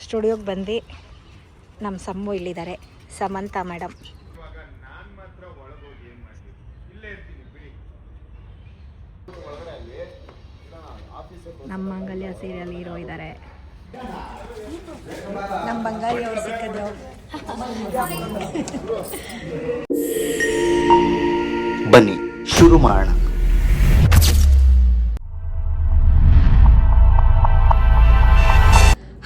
ಸ್ಟುಡಿಯೋಗೆ ಬಂದು ನಮ್ಮ ಸಮ್ಮು ಇಲ್ಲಿದ್ದಾರೆ, ಸಮಂತ ಮೇಡಮ್. ನಮ್ಮ ಮಾಂಗಲ್ಯ ಸೀರಿಯಲ್ ಹೀರೋ ಇದ್ದಾರೆ. ನಮ್ಮ ಬಂಗಾರಿ ಅವ್ರು ಸಿಕ್ಕಿದ್ರು. ಬನ್ನಿ ಶುರು ಮಾಡೋಣ.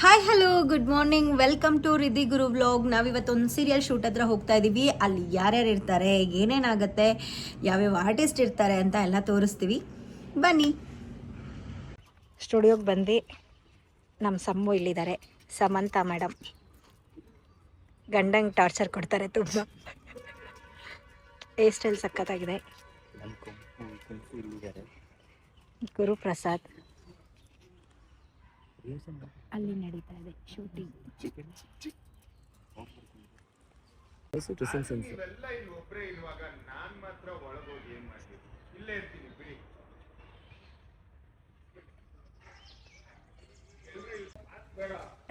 Hi hello good morning, welcome to Riddhi Guru vlog. ನಾವಿವತ್ತೊಂದು ಸೀರಿಯಲ್ ಶೂಟ್ ಹತ್ರ ಹೋಗ್ತಾ ಇದ್ದೀವಿ. ಅಲ್ಲಿ ಯಾರ್ಯಾರು ಇರ್ತಾರೆ, ಏನೇನಾಗುತ್ತೆ, ಯಾವ್ಯಾವ ಆರ್ಟಿಸ್ಟ್ ಇರ್ತಾರೆ ಅಂತ ಎಲ್ಲ ತೋರಿಸ್ತೀವಿ, ಬನ್ನಿ. ಸ್ಟುಡಿಯೋಗೆ ಬಂದು ನಮ್ಮ ಸಮ್ಮು ಇಲ್ಲಿದ್ದಾರೆ, ಸಮಂತ ಮೇಡಮ್. ಗಂಡಂಗೆ ಟಾರ್ಚರ್ ಕೊಡ್ತಾರೆ ತುಂಬ. ಹೇರ್ ಸ್ಟೈಲ್ ಸಖತ್ತಾಗಿದೆ. ಗುರುಪ್ರಸಾದ್ ಅಲ್ಲಿ ನಡೀತಾ ಇದೆ ಶೂಟಿಂಗ್.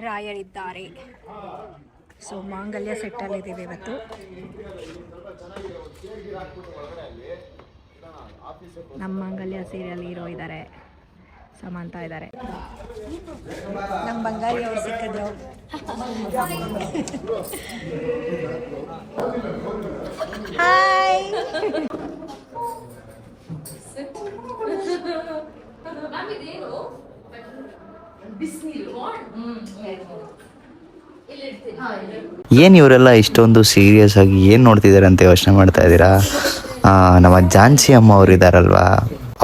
ರಾಯರಿದ್ದಾರೆ. ಸೊ ಮಾಂಗಲ್ಯ ಸೆಟ್ಟಲ್ಲಿ ಇದ್ದೀವಿ ಇವತ್ತು. ನಮ್ಮ ಮಾಂಗಲ್ಯ ಸೀರಿಯಲ್ ಹೀರೋ ಇದ್ದಾರೆ, ಸಮಂತ ಇದ್ದಾರೆ. ನಮ್ಮ ಬಂಗಾರಿ ಅವ್ರು ಸಿಕ್ಕಿದ್ರು. ಹಾಯ್. ಏನು ಇವರೆಲ್ಲ ಇಷ್ಟೊಂದು ಸೀರಿಯಸ್ ಆಗಿ ಏನು ನೋಡ್ತಿದ್ದಾರೆ ಅಂತ ಯೋಚನೆ ಮಾಡ್ತಾ ಇದ್ದೀರಾ? ನಮ್ಮ ಝಾನ್ಸಿ ಅಮ್ಮ ಅವರು ಇದ್ದಾರಲ್ವಾ,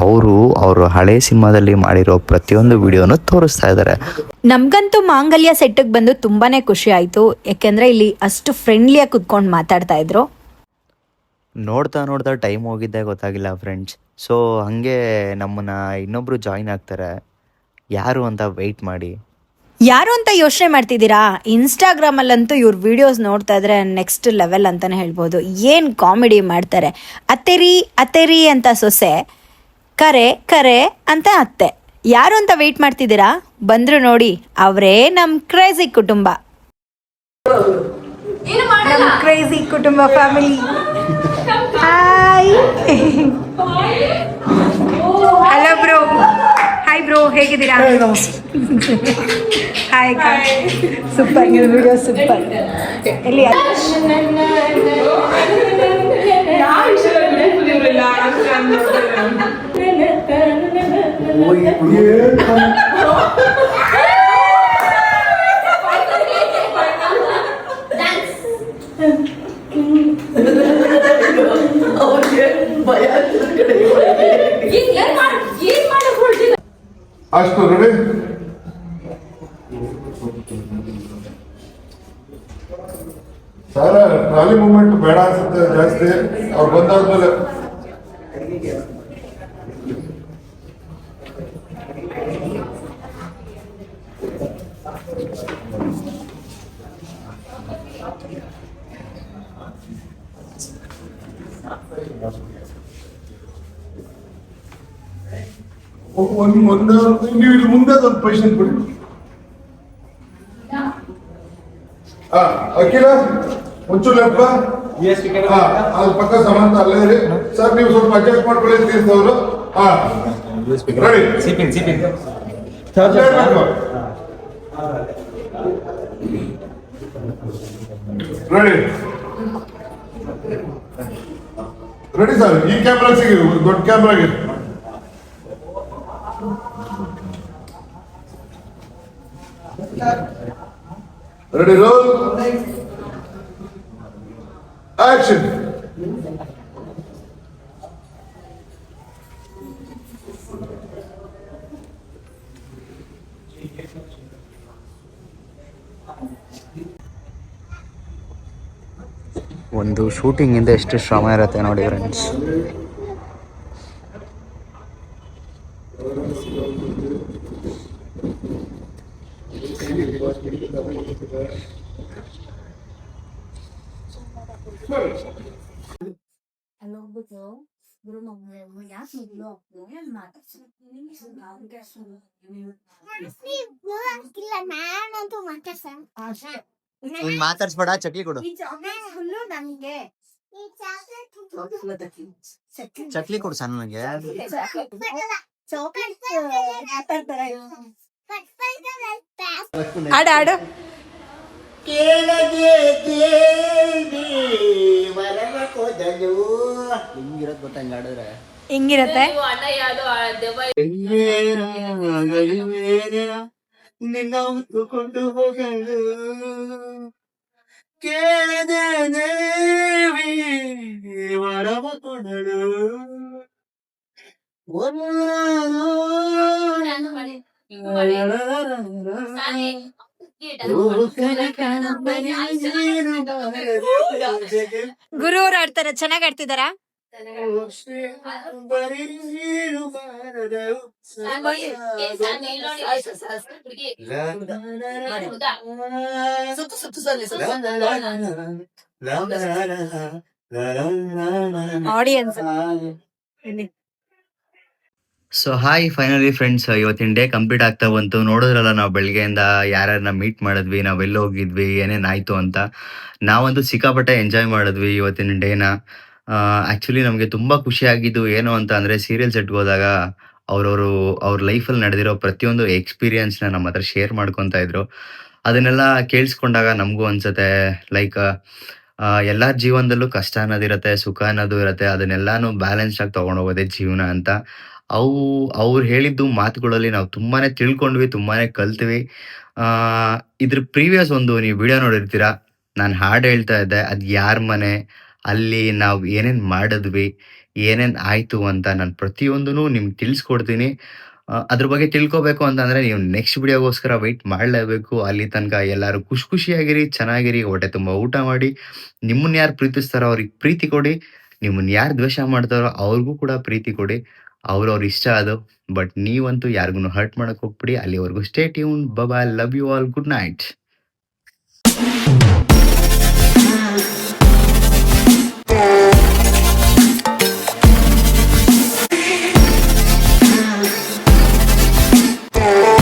ಅವರು ಹಳೆ ಸಿನಿಮಾದಲ್ಲಿ ಮಾಡಿರೋ ಪ್ರತಿಯೊಂದು ವಿಡಿಯೋನು ತೋರಿಸ್ತಾ ಇದ್ದಾರೆ. ನಮ್ಗಂತೂ ಮಾಂಗಲ್ಯ ಸೆಟ್ಟಿಗೆ ಬಂದು ತುಂಬಾನೇ ಖುಷಿ ಆಯಿತು. ಯಾಕೆಂದರೆ ಇಲ್ಲಿ ಅಷ್ಟು ಫ್ರೆಂಡ್ಲಿಯಾಗಿ ಕುತ್ಕೊಂಡು ಮಾತಾಡ್ತಾ ಇದ್ರು. ನೋಡ್ತಾ ಟೈಮ್ ಹೋಗಿದ್ದೇ ಗೊತ್ತಾಗಿಲ್ಲ ಫ್ರೆಂಡ್ಸ್. ಸೊ ಹಾಗೆ ನಮ್ಮನ್ನ ಇನ್ನೊಬ್ರು ಜಾಯಿನ್ ಆಗ್ತಾರೆ. ಯಾರು ಅಂತ ವೆಯ್ಟ್ ಮಾಡಿ. ಯಾರು ಅಂತ ಯೋಚನೆ ಮಾಡ್ತಿದ್ದೀರಾ? ಇನ್ಸ್ಟಾಗ್ರಾಮಲ್ಲಂತೂ ಇವ್ರ ವಿಡಿಯೋಸ್ ನೋಡ್ತಾ ಇದ್ರೆ ನೆಕ್ಸ್ಟ್ ಲೆವೆಲ್ ಅಂತಲೇ ಹೇಳ್ಬೋದು. ಏನು ಕಾಮಿಡಿ ಮಾಡ್ತಾರೆ. ಅತೆರಿ ಅಂತ ಸೊಸೆ, ಕರೆ ಅಂತ ಅತ್ತೆ. ಯಾರು ಅಂತ ವೆಯ್ಟ್ ಮಾಡ್ತಿದ್ದೀರಾ? ಬಂದ್ರು ನೋಡಿ, ಅವರೇ ನಮ್ಮ ಕ್ರೇಜಿ ಕುಟುಂಬ. ನಮ್ಮ ಕ್ರೇಜಿ ಕುಟುಂಬ family. Hi. Hello bro. Hi bro, ಹೇಗಿದ್ದೀರಾ? ಹಾಯ್ ಸೂಪರ್, ನಿಮ್ಮ ವಿಡಿಯೋ ಸೂಪರ್. ಎಲ್ಲಿ ಅಷ್ಟು ರೆಡಿ. ಸರ್ ಟ್ರಾಲಿ ಮೂವ್ಮೆಂಟ್ ಬೇಡ ಅನ್ಸುತ್ತೆ ಜಾಸ್ತಿ. ಅವ್ರು ಬಂದಾದ್ಮೇಲೆ ನೀವು ಇಲ್ಲಿ ಮುಂದೆ ಒಂದು ಪೊಸಿಷನ್ ಕೊಡಿ. ಅಖಿಲ ಒಂಚೂರು ಲೆಪ್ಪ. ಅದ್ರ ಪಕ್ಕ ಸಮಂತ ಅಲ್ಲೇ ರೀ. ಸರ್ ನೀವು ಸ್ವಲ್ಪ ಅಡ್ಜಸ್ಟ್ ಮಾಡ್ಕೊಳ್ಳಿ ತೀರ್ಸವ್ರು. ರೆಡಿ. Ready sir. ಈ ಕ್ಯಾಮ್ರಾ ಸಿಗಿ, ದೊಡ್ಡ ಕ್ಯಾಮ್ರಾಗೆ. Ready, roll. Action. ಒಂದು ಶೂಟಿಂಗಿಂದ ಎಷ್ಟು ಶ್ರಮ ಇರುತ್ತೆ ನೋಡಿ ಫ್ರೆಂಡ್ಸ್. ಅಲ್ಲೋಗ್ಬಿಟ್ಟು ನಾನಂತೂ ಮಾತಾಡ್ಸ ಮಾತಾಡ್ಸ್ಬೇಡ, ಚಕ್ಲಿ ಕೊಡು. ಚಕ್ಲಿ ಕೊಡು ಸಣ್ಣ ನನಗೆ. ಆಡು ಆಡು. ಹಿಂಗಿರೋದ್ ಗೊತ್ತ ಹಂಗ ಆಡಿದ್ರೆ. ಹಿಂಗಿರತ್ತೆ. ನಿನ್ನ ಹೊತ್ತುಕೊಂಡು ಹೋಗಲು ಕೇಳದೆ ದೇವಿ ವರವ ಕೊಡಲು. ಗುರು ಅವ್ರು ಆಡ್ತಾರೆ, ಚೆನ್ನಾಗ್ ಆಡ್ತಿದಾರಾ? Audience so hi, finally friends, ಇವತ್ತಿನ ಡೇ ಕಂಪ್ಲೀಟ್ ಆಗ್ತಾ ಬಂತು. ನೋಡಿದ್ರಲ್ಲ, ನಾವು ಬೆಳಗ್ಗೆಯಿಂದ ಯಾರ್ಯಾರನ್ನ ಮೀಟ್ ಮಾಡಿದ್ವಿ, ನಾವೆಲ್ಲ ಹೋಗಿದ್ವಿ, ಏನೇನಾಯಿತು ಅಂತ. ನಾವಂತೂ ಸಿಕ್ಕಾಪಟ್ಟೆ ಎಂಜಾಯ್ ಮಾಡಿದ್ವಿ ಇವತ್ತಿನ ಡೇನ. ಆ್ಯಕ್ಚುಲಿ ನಮಗೆ ತುಂಬ ಖುಷಿ ಆಗಿದ್ದು ಏನು ಅಂತ ಅಂದರೆ, ಸೀರಿಯಲ್ ಸೆಟ್ಗೆ ಹೋದಾಗ ಅವ್ರ ಲೈಫಲ್ಲಿ ನಡೆದಿರೋ ಪ್ರತಿಯೊಂದು ಎಕ್ಸ್ಪೀರಿಯನ್ಸ್ನ ನಮ್ಮ ಹತ್ರ ಶೇರ್ ಮಾಡ್ಕೊತಾ ಇದ್ರು. ಅದನ್ನೆಲ್ಲ ಕೇಳಿಸ್ಕೊಂಡಾಗ ನಮಗೂ ಅನ್ಸುತ್ತೆ, ಲೈಕ್ ಎಲ್ಲರ ಜೀವನದಲ್ಲೂ ಕಷ್ಟ ಅನ್ನೋದಿರುತ್ತೆ, ಸುಖ ಅನ್ನೋದು ಇರುತ್ತೆ. ಅದನ್ನೆಲ್ಲಾನು ಬ್ಯಾಲೆನ್ಸ್ ಆಗಿ ತೊಗೊಂಡೋಗೋದೇ ಜೀವನ ಅಂತ. ಅವ್ರು ಹೇಳಿದ್ದು ಮಾತುಗಳಲ್ಲಿ ನಾವು ತುಂಬಾ ತಿಳ್ಕೊಂಡ್ವಿ, ತುಂಬಾ ಕಲ್ತ್ವಿ. ಇದ್ರ ಪ್ರೀವಿಯಸ್ ಒಂದು ನೀವು ವಿಡಿಯೋ ನೋಡಿರ್ತೀರ, ನಾನು ಹಾಡು ಹೇಳ್ತಾ ಇದ್ದೆ, ಅದು ಯಾರ ಮನೆ, ಅಲ್ಲಿ ನಾವು ಏನೇನು ಮಾಡಿದ್ವಿ, ಏನೇನು ಆಯಿತು ಅಂತ ನಾನು ಪ್ರತಿಯೊಂದೂ ನಿಮ್ಗೆ ತಿಳಿಸ್ಕೊಡ್ತೀನಿ. ಅದ್ರ ಬಗ್ಗೆ ತಿಳ್ಕೊಬೇಕು ಅಂತಂದರೆ ನೀವು ನೆಕ್ಸ್ಟ್ ವಿಡಿಯೋಗೋಸ್ಕರ ವೆಯ್ಟ್ ಮಾಡಲೇಬೇಕು. ಅಲ್ಲಿ ತನಕ ಎಲ್ಲರೂ ಖುಷಿಯಾಗಿರಿ, ಚೆನ್ನಾಗಿರಿ, ಹೊಟ್ಟೆ ತುಂಬ ಊಟ ಮಾಡಿ. ನಿಮ್ಮನ್ನು ಯಾರು ಪ್ರೀತಿಸ್ತಾರೋ ಅವ್ರಿಗೆ ಪ್ರೀತಿ ಕೊಡಿ, ನಿಮ್ಮನ್ನು ಯಾರು ದ್ವೇಷ ಮಾಡ್ತಾರೋ ಅವ್ರಿಗೂ ಕೂಡ ಪ್ರೀತಿ ಕೊಡಿ. ಅವ್ರವ್ರ ಇಷ್ಟ ಅದು. ಬಟ್ ನೀವಂತೂ ಯಾರಿಗೂ ಹರ್ಟ್ ಮಾಡಕ್ಕೆ ಹೋಗ್ಬಿಡಿ. ಅಲ್ಲಿವರೆಗೂ stay tune. Bye, love you all, good night.